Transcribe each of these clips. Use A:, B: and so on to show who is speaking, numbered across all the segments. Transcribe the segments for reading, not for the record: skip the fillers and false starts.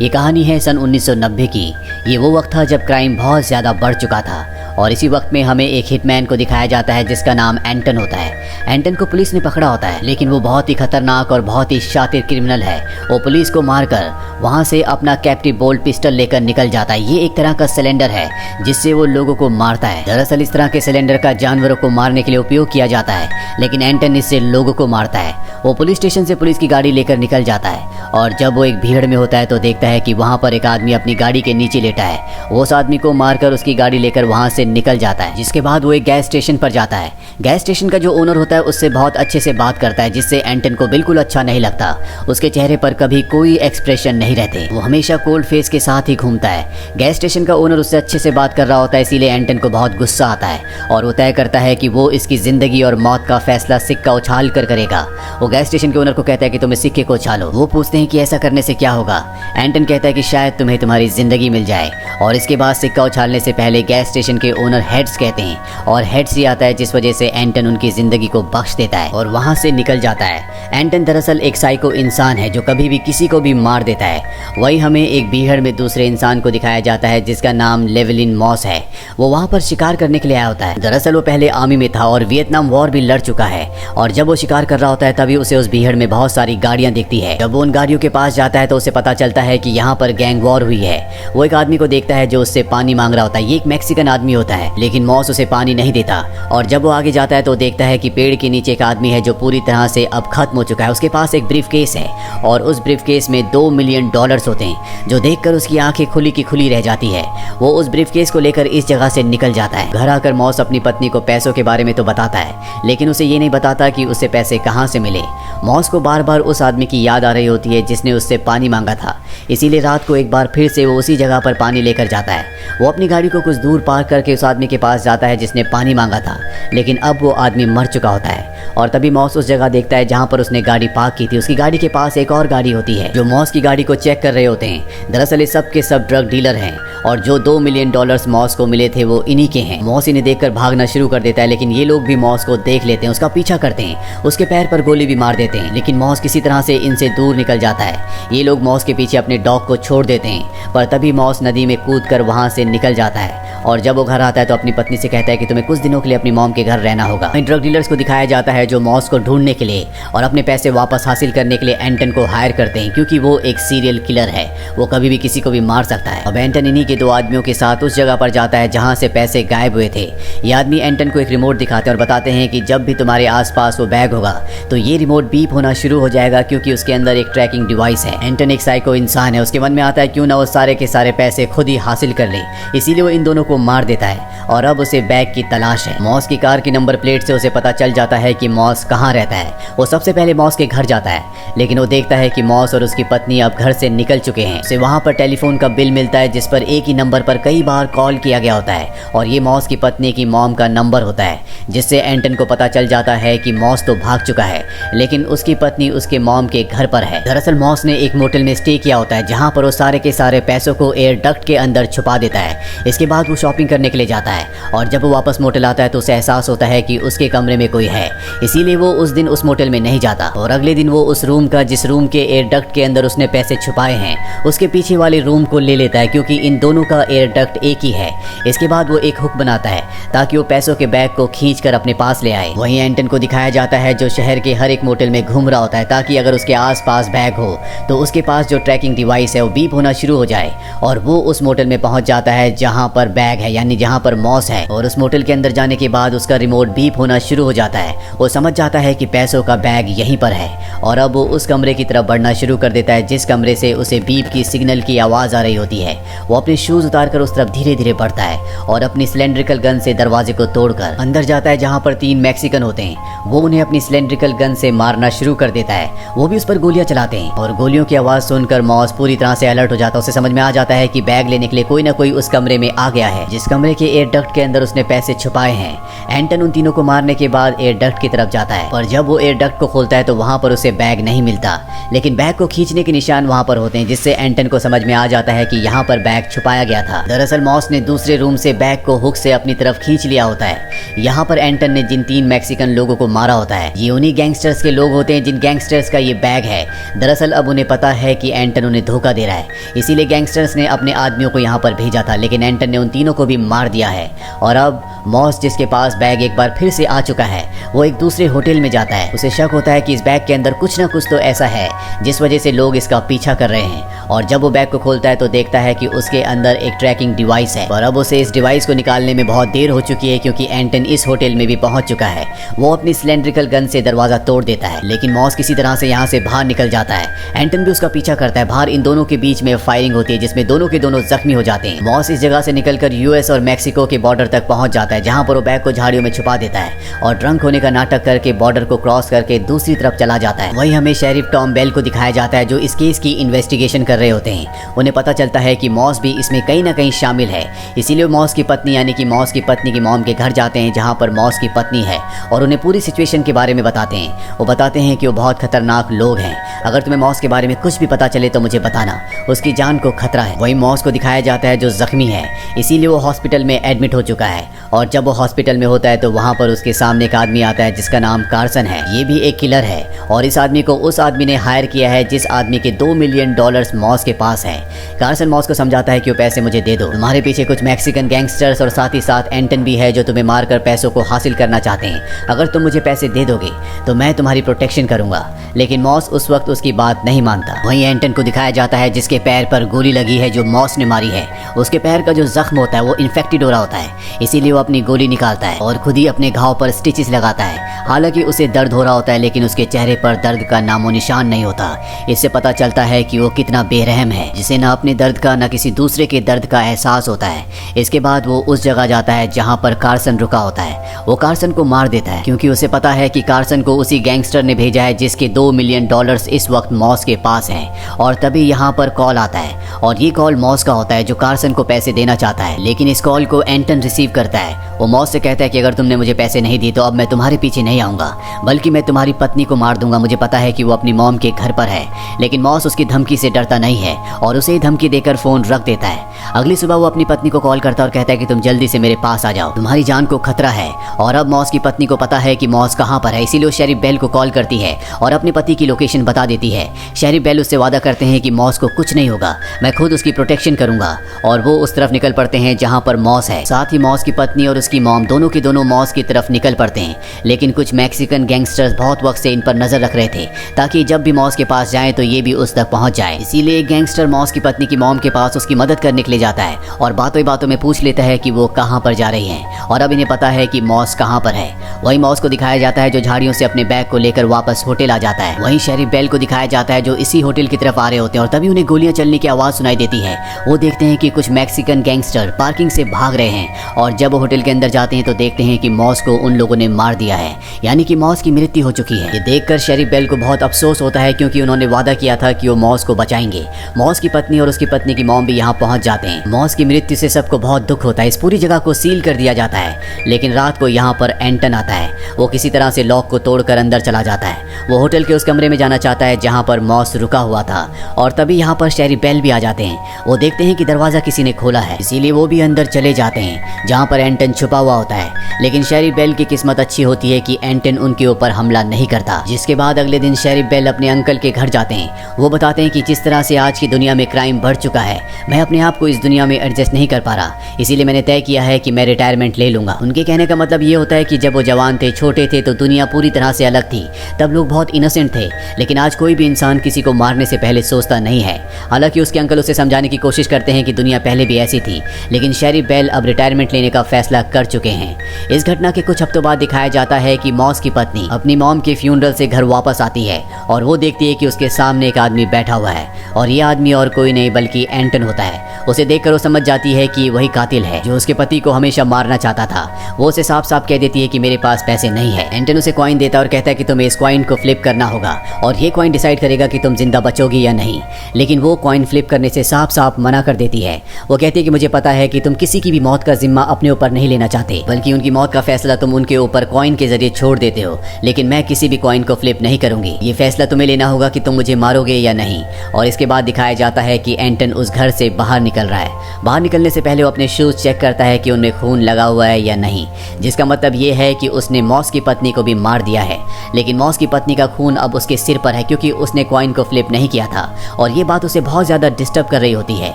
A: ये कहानी है सन 1990 की। ये वो वक्त था जब क्राइम बहुत ज़्यादा बढ़ चुका था और इसी वक्त में हमें एक हिटमैन को दिखाया जाता है जिसका नाम एंटन होता है। एंटन को पुलिस ने पकड़ा होता है, लेकिन वो बहुत ही खतरनाक और बहुत ही शातिर क्रिमिनल है। वो पुलिस को मारकर वहाँ से अपना कैप्टिव बोल्ट पिस्टल लेकर निकल जाता है। ये एक तरह का सिलेंडर है जिससे वो लोगों को मारता है। दरअसल इस तरह के सिलेंडर का जानवरों को मारने के लिए उपयोग किया जाता है, लेकिन एंटन इससे लोगों को मारता है। वो पुलिस स्टेशन से पुलिस की गाड़ी लेकर निकल जाता है और जब वो एक भीड़ में होता है तो देखता है कि वहाँ पर एक आदमी अपनी गाड़ी के नीचे लेटा है। वो उस आदमी को मारकर उसकी गाड़ी लेकर वहाँ से निकल जाता है। जिसके बाद वो एक गैस स्टेशन पर जाता है। गैस स्टेशन का जो ओनर होता है उससे बहुत अच्छे से बात करता है, जिससे एंटन को बिल्कुल अच्छा नहीं लगता। उसके चेहरे पर कभी कोई एक्सप्रेशन नहीं रहते, वो हमेशा कोल्ड फेस के साथ ही घूमता है। गैस स्टेशन का ओनर उससे अच्छे से बात कर रहा होता है, इसीलिए एंटन को बहुत गुस्सा आता है और वो तय करता है कि वो इसकी जिंदगी और मौत का फैसला सिक्का उछाल कर करेगा। वो गैस स्टेशन के ओनर को कहता है कि तुम इस सिक्के को उछालो। वो पूछते हैं कि ऐसा करने से क्या होगा। एंटन कहता है कि शायद तुम्हें तुम्हारी जिंदगी मिल जाए। और इसके बाद सिक्का उछालने से पहले गैस स्टेशन के ओनर हेड्स कहते हैं और हेड्स ही आता है, जिस वजह से एंटन उनकी जिंदगी को बख्श देता है और वहां से निकल जाता है। एंटन दरअसल एक साइको इंसान है जो कभी भी किसी को भी मार देता है। वही हमें एक बीहड़ में दूसरे इंसान को दिखाया जाता है जिसका नाम लेवलिन मॉस है। वो वहां पर शिकार करने के लिए आया होता है। दरअसल वो पहले आर्मी में था और वियतनाम वॉर भी लड़ चुका है और जब वो शिकार कर रहा होता है तभी उसे उस बीहड़ में बहुत सारी गाड़ियां दिखती है। जब वो उन गाड़ियों के पास जाता है तो उसे पता चलता है कि यहाँ पर गैंग वॉर हुई है। वो एक आदमी को देखता है जो उससे पानी मांग रहा होता है। ये एक मैक्सिकन आदमी होता है, लेकिन मॉस उसे पानी नहीं देता। और जब वो आगे जाता है तो देखता है कि पेड़ के नीचे एक आदमी है जो पूरी तरह से अब खत्म हो चुका है। उसके पास एक ब्रीफ केस है और उस ब्रीफ केस में $2 मिलियन होते हैं, जो देखकर उसकी आंखें खुली की खुली रह जाती है। वो उस ब्रीफ केस को लेकर इस जगह से निकल जाता है। घर आकर मॉस अपनी पत्नी को पैसों के बारे में तो बताता है, लेकिन उसे ये नहीं बताता कि उसे पैसे कहाँ से मिले। मॉस को बार बार उस आदमी की याद आ रही होती है जिसने उससे पानी मांगा था, इसीलिए रात को एक बार फिर से वो उसी जगह पर पानी लेकर जाता है। वो अपनी गाड़ी को कुछ दूर पार्क करके उस आदमी के पास जाता है जिसने पानी मांगा था, लेकिन अब वो आदमी मर चुका होता है। और तभी मॉस उस जगह देखता है जहाँ पर उसने गाड़ी पार्क की थी। उसकी गाड़ी के पास एक और गाड़ी होती है जो मॉस की गाड़ी को चेक कर रहे होते हैं। दरअसल ये सब के सब ड्रग डीलर हैं और जो $2 मिलियन मॉस को मिले थे वो इन्हीं के हैं। मॉस इन्हें देखकर भागना शुरू कर देता है, लेकिन ये लोग भी मॉस को देख लेते हैं, उसका पीछा करते हैं, उसके पैर पर गोली भी मार देते हैं, लेकिन मॉस किसी तरह से इनसे दूर निकल जाता है। ये लोग मॉस के पीछे अपने डॉग को छोड़ देते हैं, पर तभी मॉस नदी में कूदकर वहां से निकल जाता है। और जब वो घर आता है तो अपनी पत्नी से कहता है कि तुम्हें कुछ दिनों के लिए अपनी मॉम के घर रहना होगा। ड्रग डीलर्स को दिखाया जाता है जो मॉस को ढूंढने के लिए और अपने पैसे वापस हासिल करने के लिए एंटन को हायर करते हैं, क्योंकि वो एक सीरियल किलर है, वो कभी भी किसी को भी मार सकता है। अब एंटन इन्हीं के 2 आदमियों के साथ उस जगह पर जाता है जहाँ से पैसे गायब हुए थे। ये आदमी एंटन को एक रिमोट दिखाते हैं और बताते हैं कि जब भी तुम्हारे आसपास वो बैग होगा तो ये रिमोट बीप होना शुरू हो जाएगा, क्योंकि उसके अंदर एक ट्रैकिंग डिवाइस है। एंटन एक साइको इंसान है, उसके मन में आता है क्यों ना वो सारे के सारे पैसे खुद ही हासिल कर ले, इसीलिए वो इन दोनों को मार देता है और अब उसे बैग की तलाश है। मॉस की कार की नंबर प्लेट से उसे पता चल जाता है कि मॉस कहाँ रहता है। वो सबसे पहले मॉस के घर जाता है, लेकिन वो देखता है कि मॉस और उसकी पत्नी अब घर से निकल चुके हैं। उसे वहाँ पर टेलीफोन का बिल मिलता है जिस पर एक ही नंबर पर कई बार कॉल किया गया होता है और ये मॉस की पत्नी की मॉम का नंबर होता है, जिससे एंटन को पता चल जाता है कि मॉस तो भाग चुका है, लेकिन उसकी पत्नी उसके मॉम के घर पर है। दरअसल मॉस ने एक मोटेल में स्टे किया होता है जहाँ पर वो सारे के सारे पैसों को एयर डक्ट के अंदर छुपा देता है। इसके बाद वो शॉपिंग करने के लिए जाता है और जब वो वापस मोटेल आता है तो उसे एहसास होता है कि उसके कमरे में कोई है, इसीलिए वो उस दिन उस मोटेल में नहीं जाता और अगले दिन वो उस रूम का जिस रूम के एयर डक्ट के अंदर उसने पैसे छुपाए हैं उसके पीछे वाले रूम को ले लेता है, क्योंकि इन दोनों का एयर डक्ट एक ही है। इसके बाद वो एक हुक बनाता है ताकि वो पैसों के बैग को खींचकर अपने पास ले आए। वहीं एंटन को दिखाया जाता है जो शहर के हर एक मोटेल में घूम रहा होता है ताकि अगर उसके आसपास बैग हो तो उसके पास जो ट्रैकिंग डिवाइस है वो बीप होना शुरू हो जाए और वो उस मोटेल में पहुंच जाता है जहां पर बैग है, यानी जहां पर मॉस है। और उस मोटेल के अंदर जाने के बाद उसका रिमोट बीप होना शुरू हो जाता है। वो समझ जाता है कि पैसों का बैग यहीं पर है और अब वो उस कमरे की तरफ बढ़ना शुरू कर देता है जिस कमरे से उसे बीप की सिग्नल की आवाज आ रही होती है। वो अपने शूज उतारकर उस तरफ धीरे धीरे बढ़ता है और अपनी सिलेंड्रिकल गन से दरवाजे को तोड़कर अंदर जाता है जहां पर 3 मैक्सिकन होते हैं। वो उन्हें अपनी सिलेंड्रिकल गन से मारना शुरू कर देता है। वो भी उस पर गोलियां चलाते हैं और गोलियों की आवाज सुनकर मॉस पूरी तरह से अलर्ट हो जाता है। उसे समझ में आ जाता है कि बैग लेने के लिए कोई ना कोई उस कमरे में आ गया है। है जिस कमरे के एयर डक्ट के अंदर उसने पैसे छुपाए हैं। एंटन उन तीनों को मारने के बाद एयर डक्ट की तरफ जाता है, पर जब वो एयर डक्ट को खोलता है तो वहाँ पर उसे बैग नहीं मिलता, लेकिन बैग को खींचने के निशान वहाँ पर होते हैं, जिससे एंटन को समझ में आ जाता है कि यहाँ पर बैग छुपाया गया था। दरअसल मॉस ने दूसरे रूम से बैग को हुक से अपनी तरफ खींच लिया होता है। यहाँ पर एंटन ने जिन 3 मैक्सिकन लोगों को मारा होता है, ये उन्हीं गैंगस्टर्स के लोग होते हैं जिन गैंगस्टर्स का ये बैग है। दरअसल अब उन्हें पता है कि एंटन उन्हें धोखा दे रहा है, इसीलिए गैंगस्टर्स ने अपने आदमियों को यहाँ पर भेजा था, लेकिन एंटन ने उन तीनों को भी मार दिया है। और अब मॉस, जिसके पास बैग एक बार फिर से आ चुका है, वो एक दूसरे होटल में जाता है। उसे शक होता है कि इस बैग के अंदर कुछ ना कुछ तो ऐसा है जिस वजह से लोग इसका पीछा कर रहे हैं। और जब वो बैग को खोलता है तो देखता है कि उसके अंदर एक ट्रैकिंग डिवाइस है, और अब उसे इस डिवाइस को निकालने में बहुत देर हो चुकी है क्योंकि एंटन इस होटल में भी पहुंच चुका है। वो अपनी सिलेंड्रिकल गन से दरवाजा तोड़ देता है, लेकिन मॉस किसी तरह से यहाँ से बाहर निकल जाता है। एंटन भी उसका पीछा करता है। बाहर इन दोनों के बीच में फायरिंग होती है जिसमें दोनों के दोनों जख्मी हो जाते हैं। मॉस इस जगह से निकलकर यूएस और मैक्सिको के बॉर्डर तक पहुंच जाता है, जहां पर वो बैग को झाड़ियों में छुपा देता है और ड्रंक होने का नाटक करके बॉर्डर को क्रॉस करके दूसरी तरफ चला जाता है। वहीं हमें शेरिफ टॉम बेल को दिखाया जाता है जो इस केस की इन्वेस्टिगेशन कर रहे होते हैं। उन्हें पता चलता है कि मॉस भी इसमें कहीं ना कहीं शामिल है, इसीलिए मॉस की पत्नी यानी कि मॉस की पत्नी की मॉम के घर जाते हैं जहाँ पर मॉस की पत्नी है, और उन्हें पूरी सिचुएशन के बारे में बताते हैं। वो बताते हैं कि वो बहुत खतरनाक लोग हैं, अगर तुम्हें मॉस के बारे में कुछ भी पता चले तो मुझे बताना, उसकी जान को खतरा है। वही मॉस को दिखाया जाता है जो जख्मी है, इसीलिए वो हॉस्पिटल में एडमिट हो चुका है। और जब वो हॉस्पिटल में होता है तो वहाँ पर उसके सामने एक आदमी आता है जिसका नाम कार्सन है। ये भी एक किलर है और इस आदमी को उस आदमी ने हायर किया है जिस आदमी के $2 मिलियन मॉस के पास है। कार्सन मॉस को समझाता है कि वो पैसे मुझे दे दो, तुम्हारे पीछे कुछ मैक्सिकन गैंगस्टर्स और साथ ही साथ एंटन भी है जो तुम्हें मारकर पैसों को हासिल करना चाहते हैं। अगर तुम मुझे पैसे दे दोगे तो मैं तुम्हारी प्रोटेक्शन करूंगा। लेकिन मॉस उस वक्त उसकी बात नहीं मानता। वहीं एंटन को दिखाया जाता है जिसके पैर पर गोली लगी है जो मॉस ने मारी है। उसके पैर का जो जख्म होता है वो इन्फेक्टेड हो रहा होता है, इसीलिए वो अपनी गोली निकालता है और खुद ही अपने घाव पर स्टिचेस लगाता है। हालांकि उसे दर्द हो रहा होता है लेकिन उसके चेहरे पर दर्द का नामो निशान नहीं होता। इससे पता चलता है कि वो कितना बेरहम है, जिसे न अपने दर्द का न किसी दूसरे के दर्द का एहसास होता है। इसके बाद वो उस जगह जाता है जहाँ पर कार्सन रुका होता है। वो कार्सन को मार देता है क्योंकि उसे पता है कि कार्सन को उसी गैंगस्टर ने भेजा है जिसके $2 मिलियन इस वक्त मॉस के पास हैं। और तभी यहाँ पर कॉल आता है और ये कॉल मॉस का होता है जो कार्सन को पैसे देना चाहता है। लेकिन इस कॉल को एंटन रिसीव करता है। वो मॉस से कहता है कि अगर तुमने मुझे पैसे नहीं दिए तो अब मैं तुम्हारे पीछे नहीं आऊंगा, बल्कि मैं तुम्हारी पत्नी को मार दूंगा। मुझे पता है कि वो अपनी मॉम के घर पर है। लेकिन मॉस उसकी धमकी से डरता नहीं है और उसे धमकी देकर फोन रख देता है। अगली सुबह वो अपनी पत्नी को कॉल करता है और कहता है कि तुम जल्दी से मेरे पास आ जाओ, तुम्हारी जान को खतरा है। और अब मॉस की पत्नी को पता है कि मॉस कहाँ पर है, इसीलिए वो शेरिफ बेल को कॉल करती है और अपने पति की लोकेशन बता देती है। शेरिफ बेल उससे वादा करते हैं कि मॉस को कुछ नहीं होगा, मैं खुद उसकी प्रोटेक्शन करूंगा। और वो उस तरफ निकल पड़ते हैं जहां पर मॉस है। साथ ही मॉस की पत्नी और उसकी मॉम दोनों के दोनों मॉस की तरफ निकल पड़ते हैं। लेकिन कुछ मैक्सिकन गैंगस्टर्स बहुत वक्त से इन पर नजर रख रहे थे ताकि जब भी मॉस के पास जाए तो ये भी उस तक पहुंच जाए। इसीलिए एक गैंगस्टर मॉस की पत्नी की मॉम के पास उसकी मदद करने के लिए जाता है और बातों ही बातों में पूछ लेता है कि वो कहां पर जा रही हैं। और अब इन्हें पता है कि मॉस कहां पर है। वही मॉस को दिखाया जाता है जो झाड़ियों से अपने बैग को लेकर वापस होटल आ जाता है। वहीं शेरिफ बेल को दिखाया जाता है जो इसी होटल की तरफ आ रहे होते हैं और तभी उन्हें गोलियां चलने की आवाज सुनाई देती है। वो देखते हैं कि कुछ मैक्सिकन गैंगस्टर पार्किंग से भाग रहे हैं और जब वो होटल के अंदर जाते हैं तो देखते हैं कि मॉस को उन लोगों ने मार दिया है, यानी कि मॉस की मृत्यु हो चुकी है। ये देखकर शेरिफ बेल को बहुत अफसोस होता है क्योंकि उन्होंने वादा किया था कि वो मॉस को बचाएंगे। मॉस की पत्नी और उसकी पत्नी की मॉम भी यहाँ पहुंच जाते हैं। मॉस की मृत्यु से सबको बहुत दुख होता है। इस पूरी जगह को सील कर दिया जाता है। लेकिन रात को यहाँ पर एंटन आता है। वो किसी तरह से लॉक को तोड़कर अंदर चला जाता है। वो होटल के उस कमरे में जाना चाहता है जहाँ पर मॉस रुका हुआ था और तभी यहाँ पर शेरिफ बेल भी आ जाते हैं। वो देखते हैं कि दरवाजा किसी ने खोला है, इसीलिए वो भी अंदर चले जाते हैं जहाँ पर एंटन छुपा हुआ होता है। लेकिन शेरिफ बेल की किस्मत अच्छी होती है कि एंटन उनके ऊपर हमला नहीं करता। जिसके बाद अगले दिन शेरिफ बेल अपने अंकल के घर जाते हैं। वो बताते हैं कि जिस तरह से आज की दुनिया में क्राइम बढ़ चुका है, मैं अपने आप को इस दुनिया में एडजस्ट नहीं कर पा रहा, इसीलिए मैंने तय किया है कि मैं रिटायरमेंट ले लूंगा। उनके कहने का मतलब ये होता है कि जब वो जवान थे, छोटे थे, तो दुनिया पूरी तरह से अलग थी। तब लोग बहुत इनोसेंट थे, लेकिन आज कोई भी इंसान किसी को मारने से पहले सोचता नहीं है। हालांकि उसके अंकल उसे समझाने की कोशिश करते हैं कि दुनिया पहले भी ऐसी थी, लेकिन शेरिफ बेल अब रिटायरमेंट लेने का फैसला कर चुके हैं। इस घटना के कुछ हफ्तों बाद दिखाया जाता है कि मॉस की पत्नी अपनी मॉम के फ्यूनरल से घर वापस आती है और वो देखती है कि उसके सामने एक आदमी बैठा हुआ है और ये आदमी और कोई नहीं बल्कि एंटन होता है। उसे देखकर वो समझ जाती है कि वही कातिल है जो उसके पति को हमेशा मारना चाहता था। वो उसे साफ साफ कह देती है कि मेरे पास पैसे नहीं है। एंटन उसे कॉइन देता है और कहता है कि तुम्हें इस कॉइन को फ्लिप करना होगा और ये कॉइन डिसाइड करेगा कि तुम जिंदा बचोगी या नहीं। लेकिन वो कॉइन फ्लिप करने से साफ साफ मना कर देती है। वो कहती है कि मुझे पता है कि तुम किसी की भी मौत का जिम्मा अपने ऊपर नहीं लेना चाहते, बल्कि उनकी मौत का फैसला तुम उनके ऊपर कॉइन के जरिए छोड़ देते हो। लेकिन मैं किसी भी कॉइन को फ्लिप नहीं करूंगी। ये फैसला तुम्हें लेना होगा कि तुम मुझे मारोगे या नहीं। और इसके बाद दिखाया जाता है कि एंटन उस घर से बाहर निकल रहा है। बाहर निकलने से पहले वो अपने शूज चेक करता है कि उनमें खून लगा हुआ है या नहीं, जिसका मतलब ये है कि उसने मॉस की पत्नी को भी मार दिया है। लेकिन मॉस की पत्नी का खून अब उसके सिर पर है क्योंकि उसने कॉइन को फ्लिप नहीं किया था और ये बात उसे बहुत ज्यादा डिस्टर्ब कर रही होती है।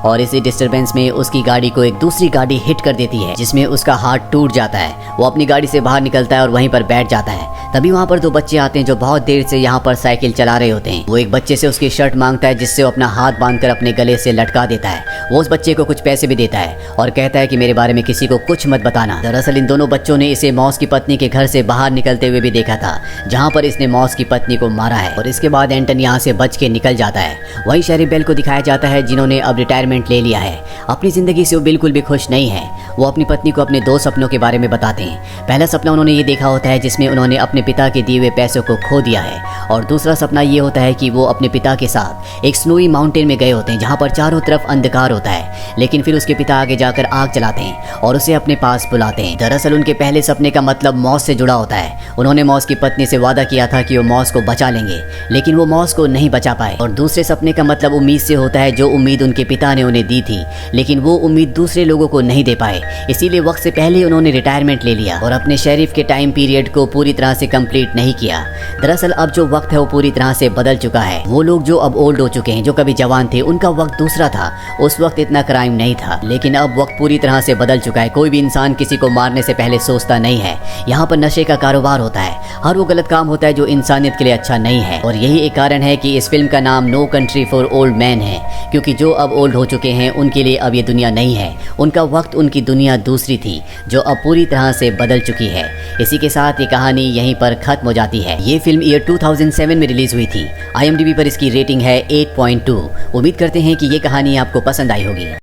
A: और इसी डिस्टर्बेंस में उसकी गाड़ी को एक दूसरी गाड़ी हिट कर देती है जिसमें उसका हाथ टूट जाता है। वो अपनी गाड़ी से बाहर निकलता है और वहीं पर बैठ जाता है। तभी वहाँ पर दो बच्चे आते हैं जो बहुत देर से यहाँ पर साइकिल चला रहे होते हैं। वो एक बच्चे से उसकी शर्ट मांगता है जिससे वो अपना हाथ बांधकर अपने गले से लटका देता है। वो उस बच्चे को कुछ पैसे भी देता है और कहता है कि मेरे बारे में किसी को कुछ मत बताना। दरअसल इन दोनों बच्चों ने इसे मॉस की पत्नी के घर से बाहर निकलते हुए भी देखा था जहाँ पर इसने मॉस की पत्नी को मारा है। और इसके बाद एंटन यहाँ से बच के निकल जाता है। वहीं शेरिफ बेल को दिखाया जाता है जिन्होंने अब रिटायरमेंट ले लिया है। अपनी जिंदगी से वो बिल्कुल भी खुश नहीं है। वो अपनी पत्नी को अपने दो सपनों के बारे में बताते हैं। पहला सपना उन्होंने ये देखा होता है जिसमें उन्होंने अपने पिता के दिए हुए पैसों को खो दिया है और दूसरा सपना ये होता है कि वो अपने पिता के साथ एक स्नोई माउंटेन में गए होते हैं जहाँ पर चारों तरफ अंधकार होता है। लेकिन फिर उसके पिता आगे जाकर आग जलाते हैं और उसे अपने पास बुलाते हैं। दरअसल उनके पहले सपने का मतलब मॉस से जुड़ा होता है। उन्होंने मॉस की पत्नी से वादा किया था कि वो मॉस को बचा लेंगे, लेकिन वो मॉस को नहीं बचा पाए। और दूसरे सपने का मतलब उम्मीद से होता है, जो उम्मीद उनके पिता ने उन्हें दी थी, लेकिन वो उम्मीद दूसरे लोगों को नहीं दे पाए। इसीलिए वक्त से पहले उन्होंने रिटायरमेंट ले लिया और अपने शेरिफ के टाइम पीरियड को पूरी तरह से कंप्लीट नहीं किया। दरअसल अब जो वक्त है वो पूरी तरह से बदल चुका है। वो लोग जो अब ओल्ड हो चुके हैं, जो कभी जवान थे, उनका वक्त दूसरा था। उस वक्त इतना क्राइम नहीं था, लेकिन अब वक्त पूरी तरह से बदल चुका है। कोई भी इंसान किसी को मारने से पहले सोचता नहीं है। यहाँ पर नशे का कारोबार होता है। हर वो गलत काम होता है जो इंसानियत के लिए अच्छा नहीं है। और यही एक कारण है कि इस फिल्म का नाम no country for old man है, क्योंकि जो अब ओल्ड हो चुके हैं उनके लिए अब ये दुनिया नहीं है। उनका वक्त, उनकी दुनिया दूसरी थी जो अब पूरी तरह से बदल चुकी है। इसी के साथ ये कहानी यहीं पर खत्म हो जाती है। ये फिल्म ईयर 2007 में रिलीज हुई थी। IMDb पर इसकी रेटिंग है 8.2। उम्मीद करते हैं कि ये कहानी आपको पसंद आई होगी।